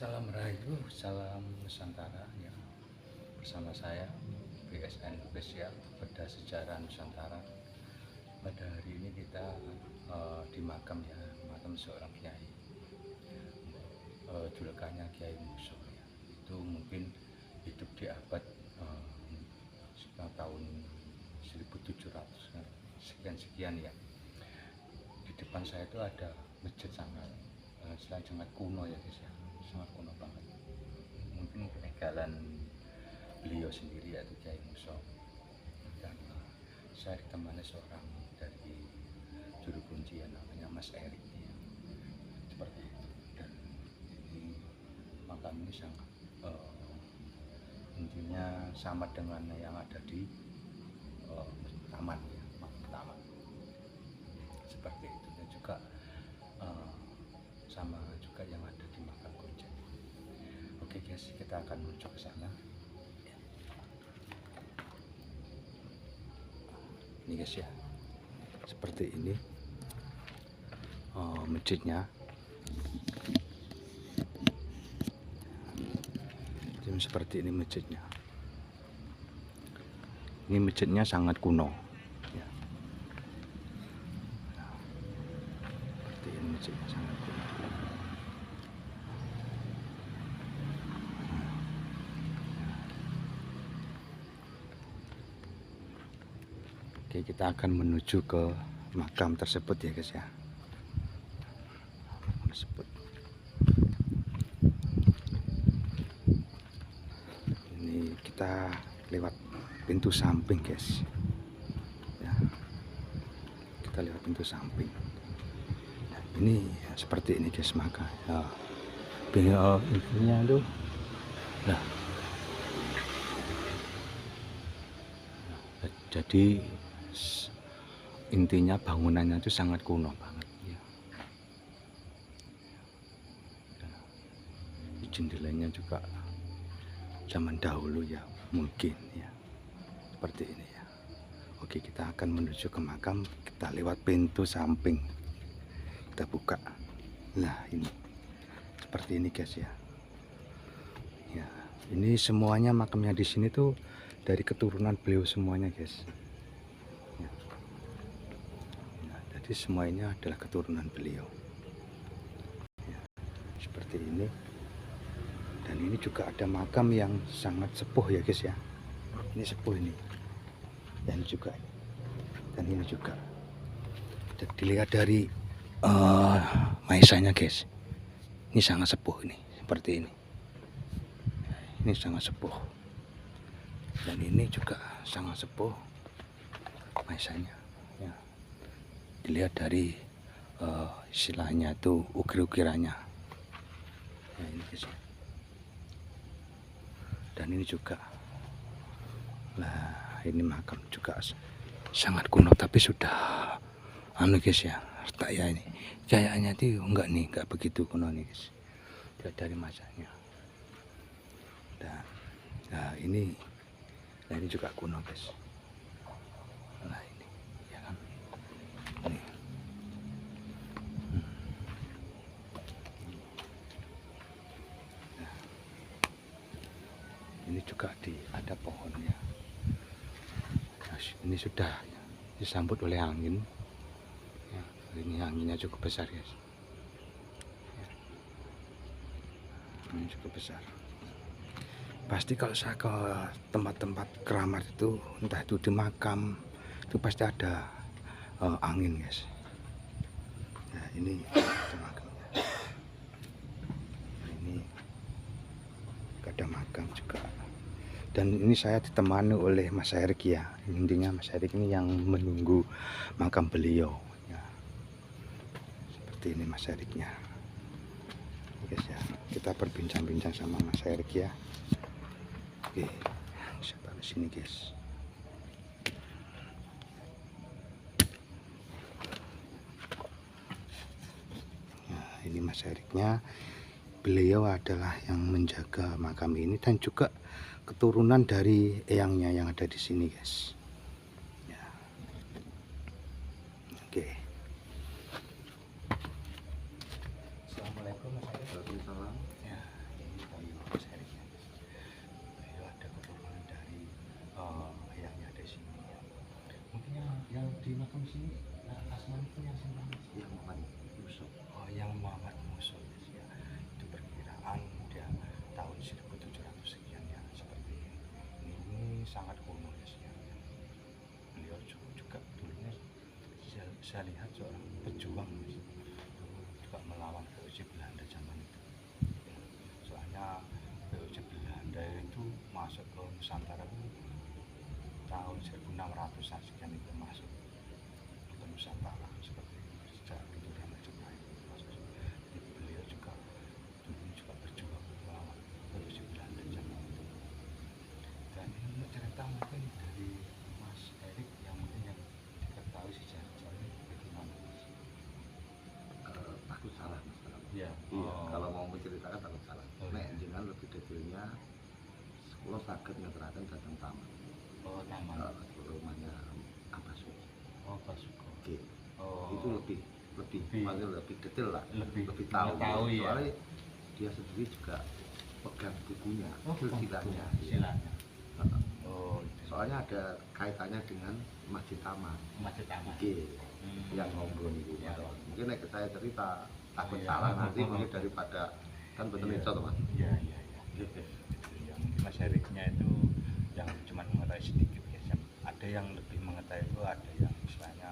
Salam Rahayu, salam Nusantara ya. Bersama saya BSN Official Bedah Sejarah Nusantara. Pada hari ini kita di makam ya, makam seorang kiai. Julukannya Kiai Muso ya. Itu mungkin hidup di abad tahun 1700 sekian ya. Di depan saya itu ada masjid sangat kuno ya guys ya, sangat kuno banget. Mungkin peninggalan beliau sendiri yaitu Kiai Muso. Dan saya ditemani seorang dari juru kunci yang namanya Mas Erik ya. Seperti itu. Dan ini makam ini sangat intinya sama dengan yang ada di taman ya, taman. Seperti itu. Dan juga sama juga yang ada di makam Gojek. Oke guys, kita akan menuju ke sana. Ini guys ya, seperti ini masjidnya. Seperti ini masjidnya. Ini masjidnya sangat kuno. Ya. Seperti ini masjidnya sangat kuno. Oke, kita akan menuju ke makam tersebut ya guys ya. Ini kita lewat pintu samping guys ya. Kita lewat pintu samping. Nah, ini ya, seperti ini guys makam ya. Intinya tuh nah, jadi intinya bangunannya itu sangat kuno banget ya. Jendelanya juga zaman dahulu ya, mungkin ya seperti ini ya. Oke, kita akan menuju ke makam. Kita lewat pintu samping, kita buka. Nah, ini seperti ini guys ya. Ya, ini semuanya makamnya di sini tuh dari keturunan beliau semuanya guys ya. Nah, jadi semuanya adalah keturunan beliau ya, seperti ini. Dan ini juga ada makam yang sangat sepuh ya guys ya. Ini sepuh ini. Dan juga dan ini juga. Dan dilihat dari maisanya guys. Ini sangat sepuh ini, seperti ini. Ini sangat sepuh. Dan ini juga sangat sepuh maisanya ya. Dilihat dari istilahnya itu ukir-ukirannya. Nah, ini guys ya. Dan ini juga, nah ini makam juga sangat kuno tapi sudah guys ya, retak ya. Ini kayaknya itu enggak begitu kuno nih guys, lihat dari masanya. Dan nah ini juga kuno guys. Nah ini ya kan, ini. Ini juga ada pohonnya. Nah, ini sudah disambut oleh angin ya, ini anginnya cukup besar guys ya. Ini cukup besar. Pasti kalau saya ke tempat-tempat keramat itu, entah itu di makam, itu pasti ada angin guys. Nah ini makamnya. Nah, ini ada makam juga. Dan ini saya ditemani oleh Mas Erik ya. Intinya Mas Erik ini yang menunggu makam beliau ya. Seperti ini Mas Eriknya guys ya. Kita berbincang-bincang sama Mas Erik ya. Oke, saya taruh sini guys. Nah ini Mas Eriknya. Beliau adalah yang menjaga makam ini dan juga keturunan dari eyangnya yang ada di sini guys ya. Oke. Assalamualaikum Mas Erik. Waalaikumsalam. Ya, iya Mas Erik ya. Beliau ada keturunan dari ayahnya ada sini ya. Mungkin yang di makam sini asmanya itu yang siapa Mas? Yang Muhammad Yusuf. Oh, yang Muhammad Musul ya. Itu perkiraan dia tahun 1700 sekian ya, seperti ini. Ini sangat kuno ya, ya. Beliau juga dulunya saya lihat seorang pejuang Mas. Juga melawan VOC Belanda zaman itu. Soalnya VOC Belanda itu masuk ke Nusantara itu tahun 1600-an sekian itu masuk ke Nusantara seperti itu. Sejak itu dia Majapahit. Jadi beliau juga dulu juga berjuang melawan VOC Belanda zaman itu. Dan ini untuk cerita mungkin dari Mas Erik yang mungkin yang diketahui sejarah-sejarahnya bagaimana Mas? Takut salah Mas. Iya. Iya, kalau mau menceritakan takut salah. Oh, Nek iya. jenengan lebih detailnya, sekolah sakit ngeterakan datang taman. Oh, taman. Rumahnya Abasuko. Oh, Basuko. Oke. Oh. Itu lebih Lebih- maksudnya lebih detail lah, lebih tahu. mengetahui ya. Soalnya dia sendiri juga pegang bukunya, Oh, silsilahnya. silsilahnya. Heeh. Oh, itu. Soalnya ada kaitannya dengan Masjid Taman. Masjid Taman. Oke. Hmm. Yang ngobrol itu. Ya. Mungkin nek saya cerita takut Iya. salah nanti mungkin daripada kan betul Iya. itu toh Mas. Iya, iya, iya. Itu yang Mas Eriknya itu yang cuma mengetahui sedikit ya. Ada yang lebih mengetahui itu, ada yang istilahnya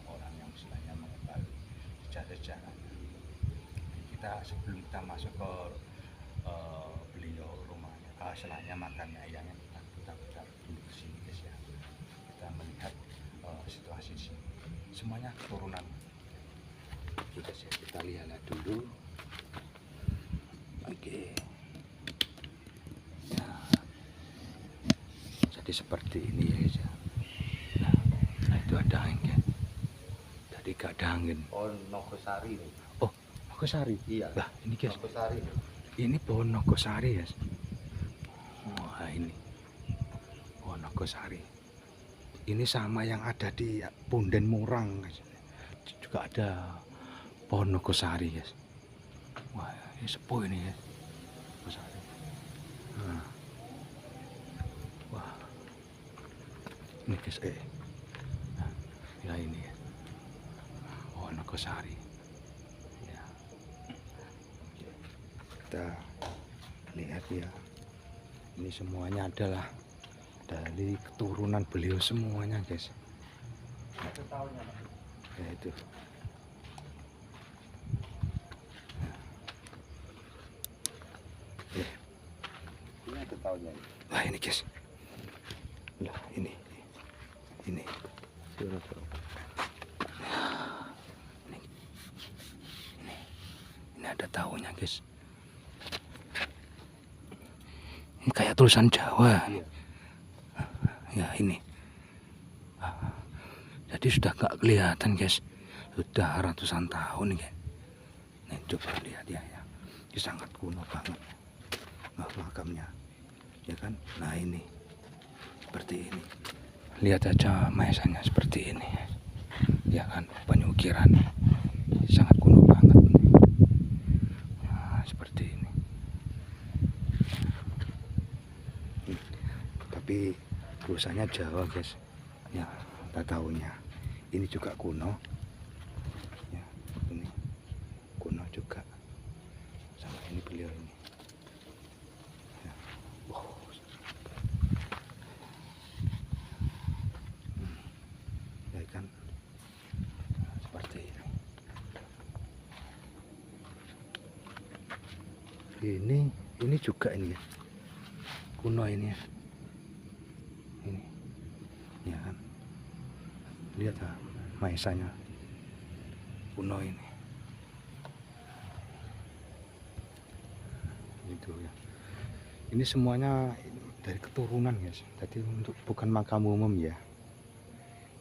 orang yang istilahnya mengetahui sejarah-sejarah. Kita sebelum kita masuk ke beliau rumahnya, istilahnya makamnya ayahnya, kita dulu ke sini guys ya. Kita melihat situasi sini. Semuanya keturunan. Sudah ya, kita lihat dulu. Oke. Ya. Jadi seperti ini ya guys ya. Nah itu ada angin. Tadi gak ada angin. Oh, Nogosari nih. Oh, Nogosari. Iya. Lah ini guys. Nogosari. Ini pohon Nogosari ya. Wah ini. Pohon Nogosari. Ini sama yang ada di Punden Murang guys. Juga ada pohon Nogosari guys. Wah ini sepuh ini ya. Nogosari. Nah. Wah. Ini guys ya ini ya. Pohon Nogosari. Ya. Oke. Kita lihat ya. Ini semuanya adalah dari keturunan beliau semuanya guys. Satu tahunnya Mas. Ya itu. Ya. Ini satu tahunnya. Wah ini guys. Lah ini. Ini. Ini ada tahunnya guys. Ini kayak tulisan Jawa. Iya. Ya ini. Jadi sudah gak kelihatan guys. Sudah ratusan tahun guys. Nih coba lihat ya. Ini sangat kuno banget. Nah, makamnya. Ya kan? Nah ini. Seperti ini. Lihat aja maesanya seperti ini. Ya kan? Penyukiran. Sangat kuno banget. Nah, seperti ini. Tapi tulisannya Jawa guys. Ya, tak tahunya. Ini juga kuno. Ya, ini kuno juga. Sama ini beliau ini. Ya. Wow. Ya kan. Nah, seperti ini. Ini juga ini ya. Kuno ini ya. Ini. Ya kan. Lihat ah, maesanya kuno ini. Itu ya. Ini semuanya dari keturunan guys. Jadi untuk bukan makam umum ya.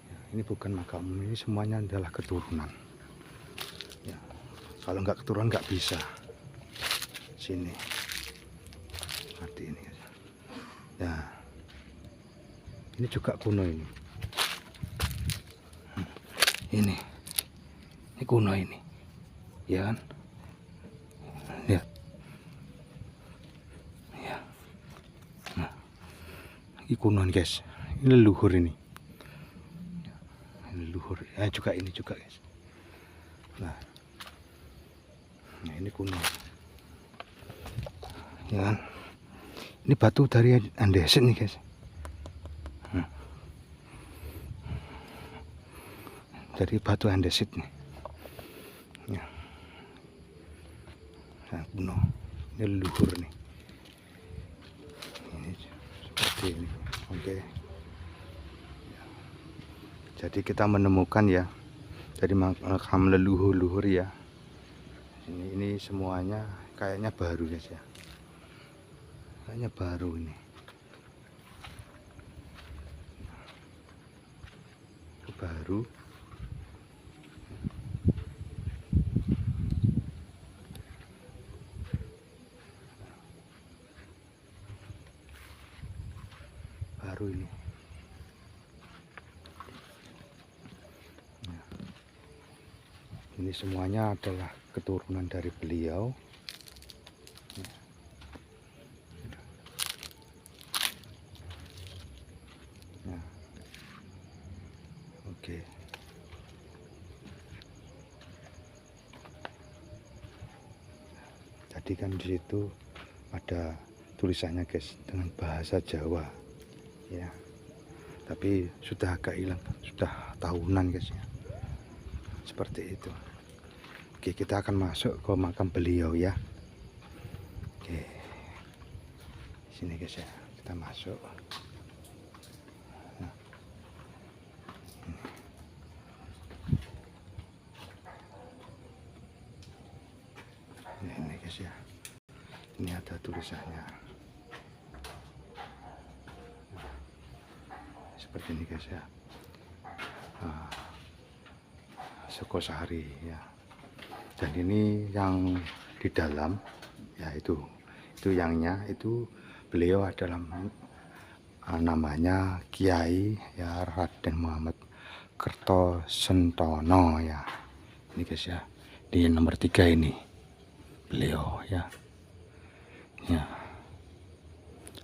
Ya, ini bukan makam umum, ini semuanya adalah keturunan. Ya. Kalau nggak keturunan nggak bisa. Sini. Seperti ini guys. Ya. Ini juga kuno ini. Ini kuno ini, ya kan? Lihat, Ini kuno nih guys, ini leluhur ini leluhur juga ini juga guys. Nah ini kuno ya kan. Ini batu dari andesit nih guys. Dari batu andesit nih ya. Nah, kuno ini leluhur nih ini seperti ini. Oke. Jadi kita menemukan ya dari makam leluhur ya. Ini semuanya kayaknya baru guys ya. Kayaknya baru ini. Baru. Baru ini. Ini semuanya adalah keturunan dari beliau. Nah, oke. Tadi kan di situ ada tulisannya guys dengan bahasa Jawa, ya. Tapi sudah agak hilang, sudah tahunan guys ya. Seperti itu. Oke, kita akan masuk ke makam beliau ya. Oke, sini guys ya, kita masuk. Nah, ini guys ya, ini ada tulisannya. Seperti ini guys ya. Sukosari ya. Dan ini yang di dalam ya itu yangnya itu beliau adalah namanya Kiai ya Raden Muhammad Kertosentono ya. Ini guys ya, di nomor 3 ini beliau ya. Ya.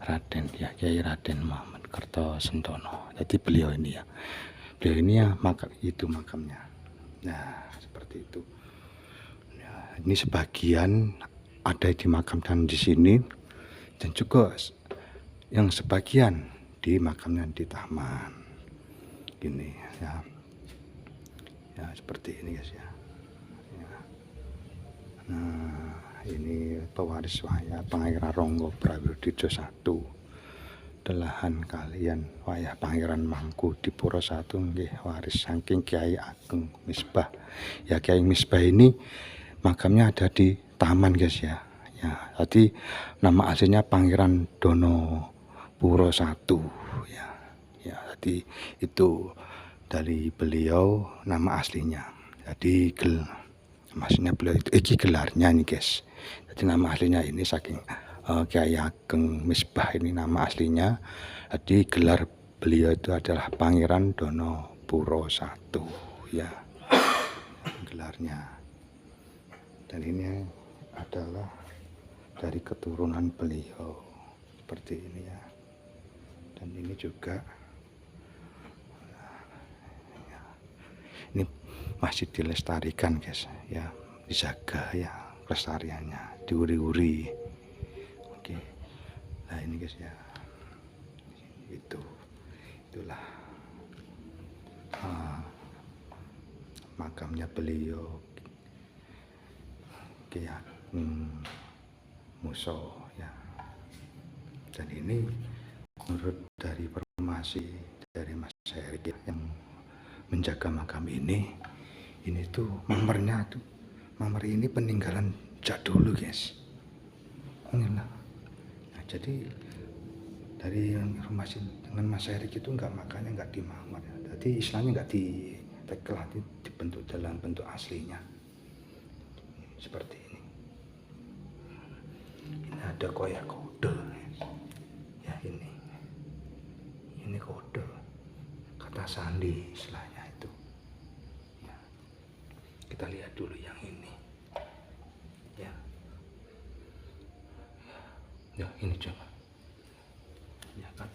Raden ya, Kiai Raden Muhammad Kertosentono. Jadi beliau ini ya. Beliau ini ya makamnya. Nah, seperti itu. Nah, ini sebagian ada dimakamkan di sini dan juga yang sebagian dimakamkan di taman. Gini ya. Ya, seperti ini guys ya. Ya. Nah, ini pewaris wayah Pangeran Ronggo Prawidijo I. Delahan kalian wayah Pangeran Mangkudipuro I nggih waris saking Kiai Ageng Misbah. Ya, Kiai Misbah ini makamnya ada di taman guys ya. Ya, jadi nama aslinya Pangeran Donopuro I ya. Ya, jadi itu dari beliau nama aslinya. Jadi maksudnya beliau itu gelarnya nih guys. Jadi nama aslinya ini saking Kiai Ageng Misbah ini nama aslinya. Jadi gelar beliau itu adalah Pangeran Donopuro I ya, gelarnya. Dan ini adalah dari keturunan beliau seperti ini ya. Dan ini juga ya, ini masih dilestarikan guys ya, dijaga ya kelestariannya, diuri-uri. Oke, nah ini guys ya, itulah makamnya beliau Kiai Muso ya. Dan ini menurut dari informasi dari Mas Heri yang menjaga makam ini tuh mamernya tuh, mamer ini peninggalan jak dulu guys. Inilah. Nah, jadi dari informasi dengan Mas Heri itu makanya nggak dimamer ya. Jadi istilahnya nggak ditekel, dibentuk dalam bentuk aslinya seperti ini. Ini ada koyak kode ya, ini kode kata sandi istilahnya itu ya. Kita lihat dulu yang ini ya ini coba ya kan,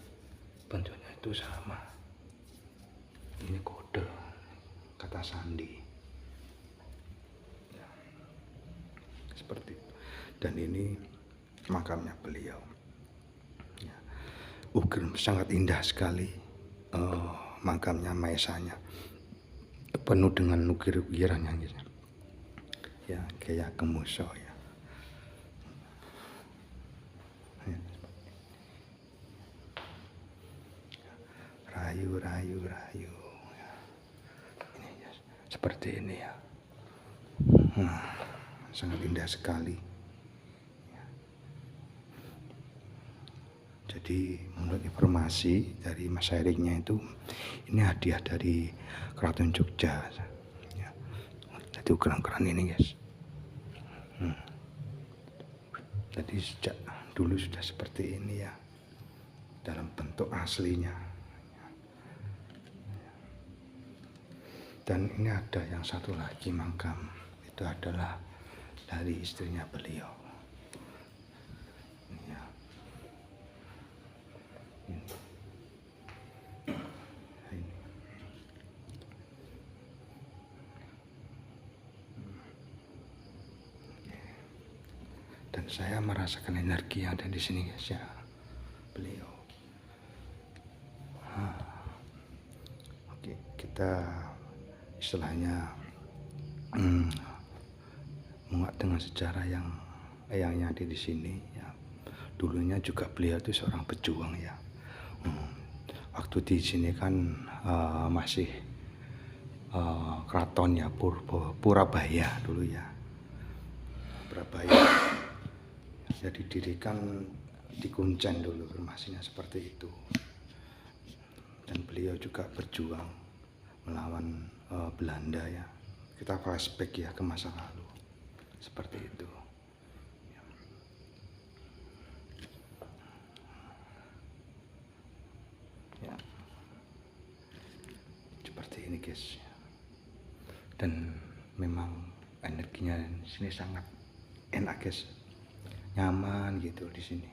bentuknya itu sama. Ini kode kata sandi ya, seperti itu. Dan ini makamnya beliau ya. Sangat indah sekali makamnya, maesanya penuh dengan ukir-ukiran yang ya kayak kemuso ya. Rayu ya. Ini ya, seperti ini ya. Sangat indah sekali ya. Jadi menurut informasi dari Mas Eriknya itu, ini hadiah dari Keraton Jogja ya. Jadi ukuran-ukuran ini guys. Jadi sejak dulu sudah seperti ini ya, dalam bentuk aslinya. Dan ini ada yang satu lagi makam, itu adalah dari istrinya beliau. Ini ya. Ini. Dan saya merasakan energi yang ada di sini guys ya, beliau. Oke, kita istilahnya menguak dengan sejarah yang ada di sini ya. Dulunya juga beliau itu seorang pejuang ya. Waktu di sini kan masih keraton ya, Purabaya dulu ya. Purabaya ya, didirikan di Kuncen dulu, informasinya seperti itu. Dan beliau juga berjuang melawan Belanda ya. Kita flashback ya ke masa lalu seperti itu ya. Seperti ini guys. Dan memang energinya di sini sangat enak guys, nyaman gitu di sini.